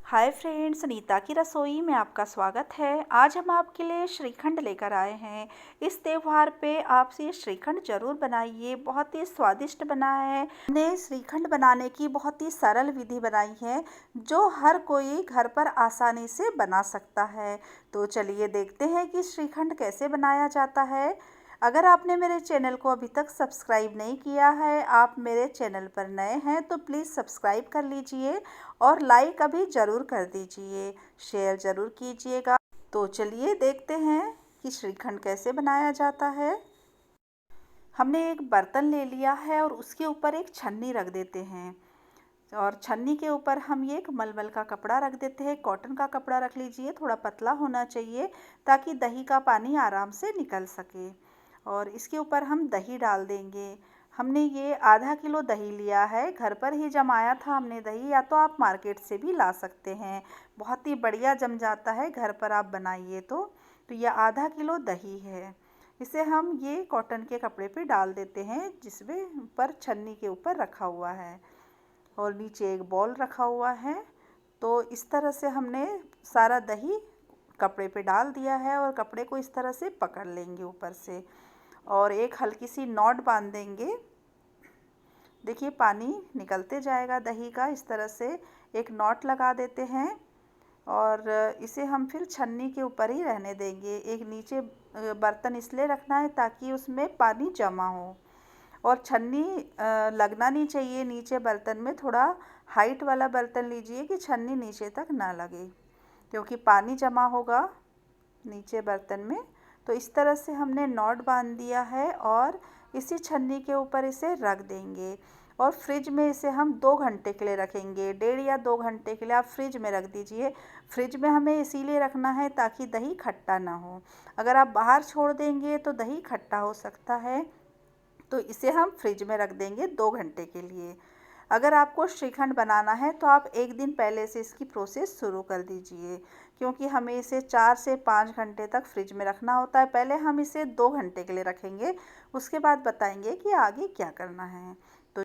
Hi friends, Nita की रसोई में आपका स्वागत है। आज हम आपके लिए श्रीखंड लेकर आए हैं। इस त्योहार पे आप ये श्रीखंड ज़रूर बनाइए, बहुत ही स्वादिष्ट बना है। हमने श्रीखंड बनाने की बहुत ही सरल विधि बनाई है जो हर कोई घर पर आसानी से बना सकता है। तो चलिए देखते हैं कि श्रीखंड कैसे बनाया जाता है। अगर आपने मेरे चैनल को अभी तक सब्सक्राइब नहीं किया है, आप मेरे चैनल पर नए हैं तो प्लीज़ सब्सक्राइब कर लीजिए और लाइक अभी ज़रूर कर दीजिए, शेयर ज़रूर कीजिएगा। तो चलिए देखते हैं कि श्रीखंड कैसे बनाया जाता है। हमने एक बर्तन ले लिया है और उसके ऊपर एक छन्नी रख देते हैं और छन्नी के ऊपर हम ये एक मलमल का कपड़ा रख देते हैं। कॉटन का कपड़ा रख लीजिए, थोड़ा पतला होना चाहिए ताकि दही का पानी आराम से निकल सके। और इसके ऊपर हम दही डाल देंगे। हमने ये आधा किलो दही लिया है, घर पर ही जमाया था हमने दही, या तो आप मार्केट से भी ला सकते हैं। बहुत ही बढ़िया जम जाता है घर पर आप बनाइए तो यह आधा किलो दही है। इसे हम ये कॉटन के कपड़े पे डाल देते हैं जिसमें ऊपर छन्नी के ऊपर रखा हुआ है और नीचे एक बॉल रखा हुआ है। तो इस तरह से हमने सारा दही कपड़े पे डाल दिया है और कपड़े को इस तरह से पकड़ लेंगे ऊपर से और एक हल्की सी नॉट बांध देंगे। देखिए पानी निकलते जाएगा दही का, इस तरह से एक नॉट लगा देते हैं और इसे हम फिर छन्नी के ऊपर ही रहने देंगे। एक नीचे बर्तन इसलिए रखना है ताकि उसमें पानी जमा हो और छन्नी लगना नहीं चाहिए नीचे बर्तन में। थोड़ा हाइट वाला बर्तन लीजिए कि छन्नी नीचे तक ना लगे, क्योंकि पानी जमा होगा नीचे बर्तन में। तो इस तरह से हमने नॉट बांध दिया है और इसी छन्नी के ऊपर इसे रख देंगे और फ्रिज में इसे हम 2 घंटे के लिए रखेंगे। 1.5 या 2 घंटे के लिए आप फ्रिज में रख दीजिए। फ्रिज में हमें इसीलिए रखना है ताकि दही खट्टा ना हो। अगर आप बाहर छोड़ देंगे तो दही खट्टा हो सकता है, तो इसे हम फ्रिज में रख देंगे 2 घंटे के लिए। अगर आपको श्रीखंड बनाना है तो आप एक दिन पहले से इसकी प्रोसेस शुरू कर दीजिए, क्योंकि हमें इसे 4 से 5 घंटे तक फ्रिज में रखना होता है। पहले हम इसे 2 घंटे के लिए रखेंगे, उसके बाद बताएंगे कि आगे क्या करना है। तो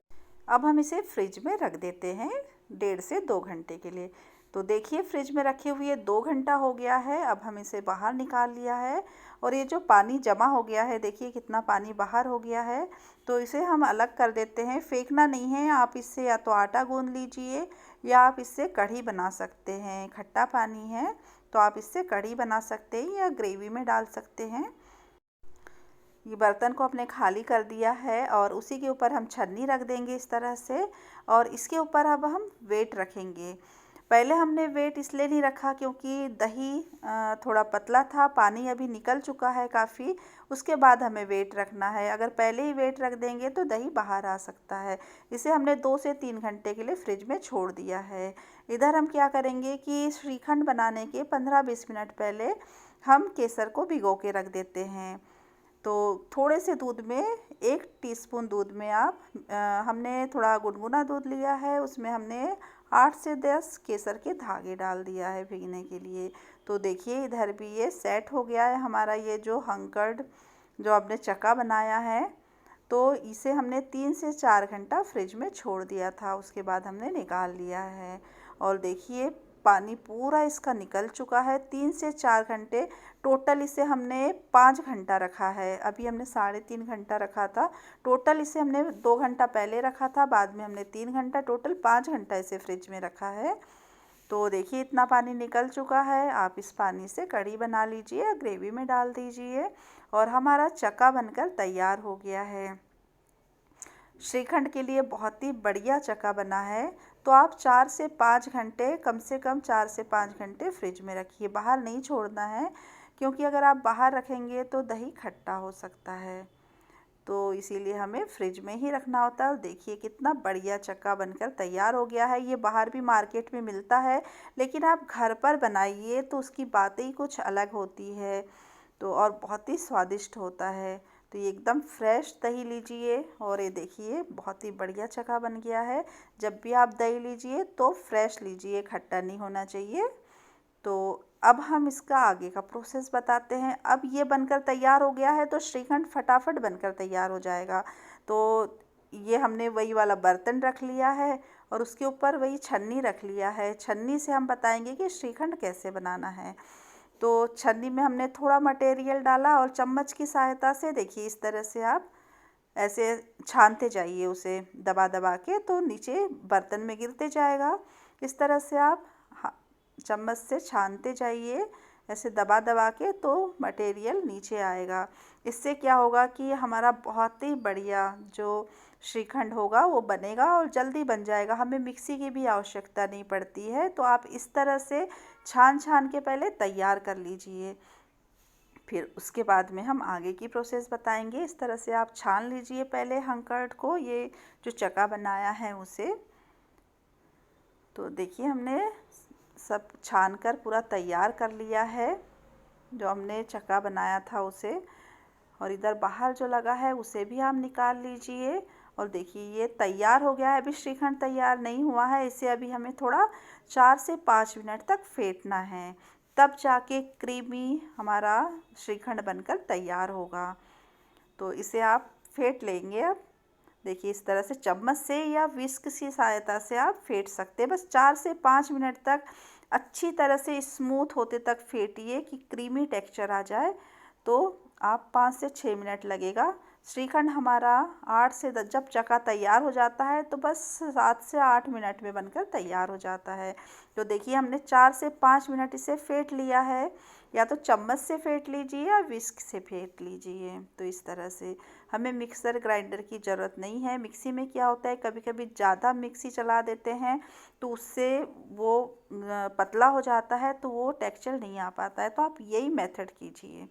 अब हम इसे फ्रिज में रख देते हैं 1.5 से 2 घंटे के लिए। तो देखिए फ्रिज में रखे हुए 2 घंटा हो गया है। अब हम इसे बाहर निकाल लिया है और ये जो पानी जमा हो गया है, देखिए कितना पानी बाहर हो गया है। तो इसे हम अलग कर देते हैं, फेंकना नहीं है। आप इससे या तो आटा गूंद लीजिए या आप इससे कढ़ी बना सकते हैं। खट्टा पानी है तो आप इससे कढ़ी बना सकते हैं या ग्रेवी में डाल सकते हैं। ये बर्तन को अपने खाली कर दिया है और उसी के ऊपर हम छन्नी रख देंगे इस तरह से और इसके ऊपर अब हम वेट रखेंगे। पहले हमने वेट इसलिए नहीं रखा क्योंकि दही थोड़ा पतला था, पानी अभी निकल चुका है काफ़ी। उसके बाद हमें वेट रखना है। अगर पहले ही वेट रख देंगे तो दही बाहर आ सकता है। इसे हमने 2 से 3 घंटे के लिए फ्रिज में छोड़ दिया है। इधर हम क्या करेंगे कि श्रीखंड बनाने के 15-20 मिनट पहले हम केसर को भिगो के रख देते हैं। तो थोड़े से दूध में 1 टीस्पून दूध में हमने थोड़ा गुनगुना दूध लिया है, उसमें हमने 8 से 10 केसर के धागे डाल दिया है भिगने के लिए। तो देखिए इधर भी ये सेट हो गया है हमारा ये जो हंकर्ड जो आपने चक्का बनाया है। तो इसे हमने 3 से 4 घंटा फ्रिज में छोड़ दिया था, उसके बाद हमने निकाल लिया है और देखिए पानी पूरा इसका निकल चुका है। 3 से 4 घंटे टोटल इसे हमने 5 घंटा रखा है। अभी हमने 3.5 घंटा रखा था। टोटल इसे हमने 2 घंटा पहले रखा था, बाद में हमने 3 घंटा, टोटल 5 घंटा इसे फ्रिज में रखा है। तो देखिए इतना पानी निकल चुका है। आप इस पानी से कढ़ी बना लीजिए या ग्रेवी में डाल दीजिए और हमारा चक्का बनकर तैयार हो गया है। श्रीखंड के लिए बहुत ही बढ़िया चक्का बना है। तो आप 4 से 5 घंटे, कम से कम 4 से 5 घंटे फ्रिज में रखिए, बाहर नहीं छोड़ना है, क्योंकि अगर आप बाहर रखेंगे तो दही खट्टा हो सकता है। तो इसीलिए हमें फ्रिज में ही रखना होता है। और देखिए कितना बढ़िया चक्का बनकर तैयार हो गया है। ये बाहर भी मार्केट में मिलता है, लेकिन आप घर पर बनाइए तो उसकी बातें ही कुछ अलग होती है। तो और बहुत ही स्वादिष्ट होता है। तो ये एकदम फ्रेश दही लीजिए और ये देखिए बहुत ही बढ़िया चक्का बन गया है। जब भी आप दही लीजिए तो फ्रेश लीजिए, खट्टा नहीं होना चाहिए। तो अब हम इसका आगे का प्रोसेस बताते हैं। अब ये बनकर तैयार हो गया है तो श्रीखंड फटाफट बनकर तैयार हो जाएगा। तो ये हमने वही वाला बर्तन रख लिया है और उसके ऊपर वही छन्नी रख लिया है। छन्नी से हम बताएंगे कि श्रीखंड कैसे बनाना है। तो छन्नी में हमने थोड़ा मटेरियल डाला और चम्मच की सहायता से देखिए इस तरह से आप ऐसे छानते जाइए उसे दबा दबा के, तो नीचे बर्तन में गिरते जाएगा। इस तरह से आप चम्मच से छानते जाइए ऐसे दबा दबा के, तो मटेरियल नीचे आएगा। इससे क्या होगा कि हमारा बहुत ही बढ़िया जो श्रीखंड होगा वो बनेगा और जल्दी बन जाएगा। हमें मिक्सी की भी आवश्यकता नहीं पड़ती है। तो आप इस तरह से छान छान के पहले तैयार कर लीजिए, फिर उसके बाद में हम आगे की प्रोसेस बताएंगे। इस तरह से आप छान लीजिए पहले हंकर्ट को, ये जो चक्का बनाया है उसे। तो देखिए हमने सब छान कर पूरा तैयार कर लिया है, जो हमने चक्का बनाया था उसे। और इधर बाहर जो लगा है उसे भी आप निकाल लीजिए। और देखिए ये तैयार हो गया है। अभी श्रीखंड तैयार नहीं हुआ है, इसे अभी हमें थोड़ा 4 से 5 मिनट तक फेंटना है, तब जाके क्रीमी हमारा श्रीखंड बनकर तैयार होगा। तो इसे आप फेंट लेंगे। अब देखिए इस तरह से चम्मच से या विस्क की सहायता से आप फेंट सकते हैं। बस 4 से 5 मिनट तक अच्छी तरह से स्मूथ होते तक फेंटिए कि क्रीमी टेक्सचर आ जाए। तो आप 5 से 6 मिनट लगेगा। श्रीखंड हमारा 8 से 10, जब चक्का तैयार हो जाता है तो बस 7 से 8 मिनट में बनकर तैयार हो जाता है। तो देखिए हमने 4 से 5 मिनट इसे फेंट लिया है। या तो चम्मच से फेंट लीजिए या विस्क से फेंट लीजिए। तो इस तरह से हमें मिक्सर ग्राइंडर की ज़रूरत नहीं है। मिक्सी में क्या होता है, कभी कभी ज़्यादा मिक्सी चला देते हैं तो उससे वो पतला हो जाता है, तो वो टेक्सचर नहीं आ पाता है। तो आप यही मेथड कीजिए।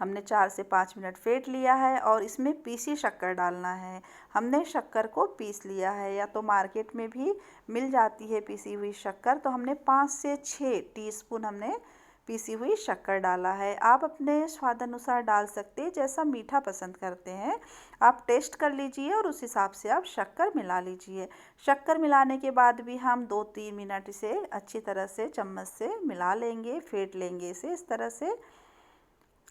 हमने 4 से 5 मिनट फेंट लिया है और इसमें पीसी शक्कर डालना है। हमने शक्कर को पीस लिया है, या तो मार्केट में भी मिल जाती है पीसी हुई शक्कर। तो हमने 5 से 6 टीस्पून हमने पीसी हुई शक्कर डाला है। आप अपने स्वाद अनुसार डाल सकते हैं, जैसा मीठा पसंद करते हैं आप टेस्ट कर लीजिए और उस हिसाब से आप शक्कर मिला लीजिए। शक्कर मिलाने के बाद भी हम 2-3 मिनट इसे अच्छी तरह से चम्मच से मिला लेंगे, फेंट लेंगे इसे इस तरह से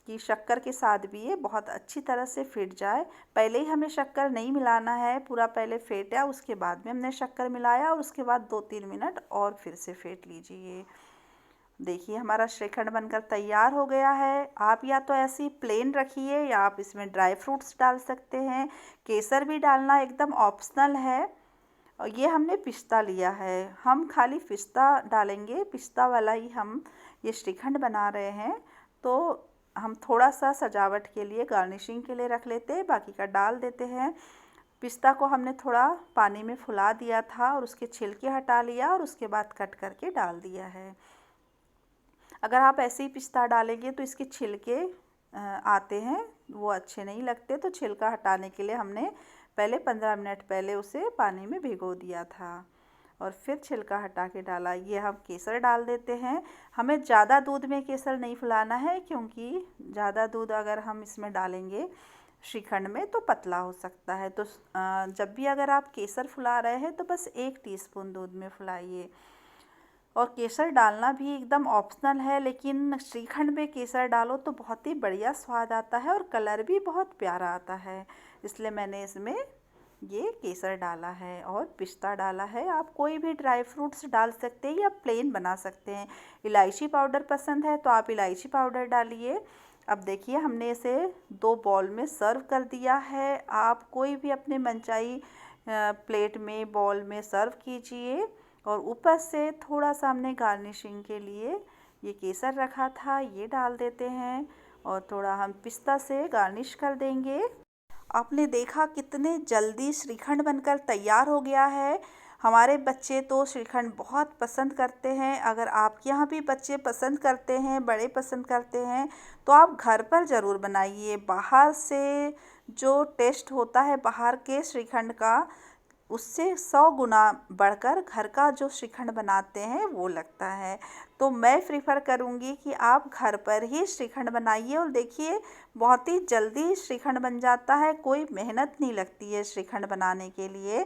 कि शक्कर के साथ भी ये बहुत अच्छी तरह से फिट जाए। पहले ही हमें शक्कर नहीं मिलाना है, पूरा पहले फेंटा उसके बाद में हमने शक्कर मिलाया और उसके बाद 2-3 मिनट और फिर से फेंट लीजिए। देखिए हमारा श्रीखंड बनकर तैयार हो गया है। आप या तो ऐसी प्लेन रखिए या आप इसमें ड्राई फ्रूट्स डाल सकते हैं। केसर भी डालना एकदम ऑप्शनल है। और ये हमने पिस्ता लिया है, हम खाली पिस्ता डालेंगे, पिस्ता वाला ही हम ये श्रीखंड बना रहे हैं। तो हम थोड़ा सा सजावट के लिए, गार्निशिंग के लिए रख लेते हैं, बाकी का डाल देते हैं। पिस्ता को हमने थोड़ा पानी में फुला दिया था और उसके छिलके हटा लिया और उसके बाद कट करके डाल दिया है। अगर आप ऐसे ही पिस्ता डालेंगे तो इसके छिलके आते हैं, वो अच्छे नहीं लगते। तो छिलका हटाने के लिए हमने पहले 15 मिनट पहले उसे पानी में भिगो दिया था और फिर छिलका हटा के डाला। ये हम केसर डाल देते हैं। हमें ज़्यादा दूध में केसर नहीं फुलाना है, क्योंकि ज़्यादा दूध अगर हम इसमें डालेंगे श्रीखंड में तो पतला हो सकता है। तो जब भी अगर आप केसर फुला रहे हैं तो बस 1 टीस्पून दूध में फुलाइए। और केसर डालना भी एकदम ऑप्शनल है, लेकिन श्रीखंड में केसर डालो तो बहुत ही बढ़िया स्वाद आता है और कलर भी बहुत प्यारा आता है। इसलिए मैंने इसमें ये केसर डाला है और पिस्ता डाला है। आप कोई भी ड्राई फ्रूट्स डाल सकते हैं या प्लेन बना सकते हैं। इलायची पाउडर पसंद है तो आप इलायची पाउडर डालिए। अब देखिए हमने इसे 2 बाउल में सर्व कर दिया है। आप कोई भी अपने मनचाही प्लेट में, बाउल में सर्व कीजिए। और ऊपर से थोड़ा सा हमने गार्निशिंग के लिए ये केसर रखा था, ये डाल देते हैं और थोड़ा हम पिस्ता से गार्निश कर देंगे। आपने देखा कितने जल्दी श्रीखंड बनकर तैयार हो गया है। हमारे बच्चे तो श्रीखंड बहुत पसंद करते हैं। अगर आपके यहाँ भी बच्चे पसंद करते हैं, बड़े पसंद करते हैं, तो आप घर पर ज़रूर बनाइए। बाहर से जो टेस्ट होता है बाहर के श्रीखंड का, उससे 100 गुना बढ़कर घर का जो श्रीखंड बनाते हैं वो लगता है। तो मैं प्रीफर करूँगी कि आप घर पर ही श्रीखंड बनाइए। और देखिए बहुत ही जल्दी श्रीखंड बन जाता है, कोई मेहनत नहीं लगती है श्रीखंड बनाने के लिए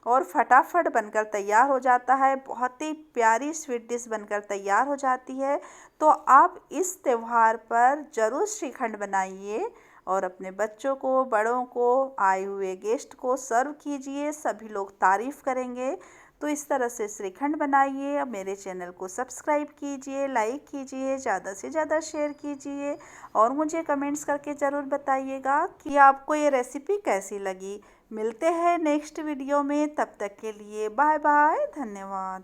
और फटाफट बनकर तैयार हो जाता है। बहुत ही प्यारी स्वीट डिश बनकर तैयार हो जाती है। तो आप इस त्यौहार पर ज़रूर श्रीखंड बनाइए और अपने बच्चों को, बड़ों को, आए हुए गेस्ट को सर्व कीजिए, सभी लोग तारीफ़ करेंगे। तो इस तरह से श्रीखंड बनाइए। अब मेरे चैनल को सब्सक्राइब कीजिए, लाइक कीजिए, ज़्यादा से ज़्यादा शेयर कीजिए और मुझे कमेंट्स करके ज़रूर बताइएगा कि आपको ये रेसिपी कैसी लगी। मिलते हैं नेक्स्ट वीडियो में, तब तक के लिए बाय बाय, धन्यवाद।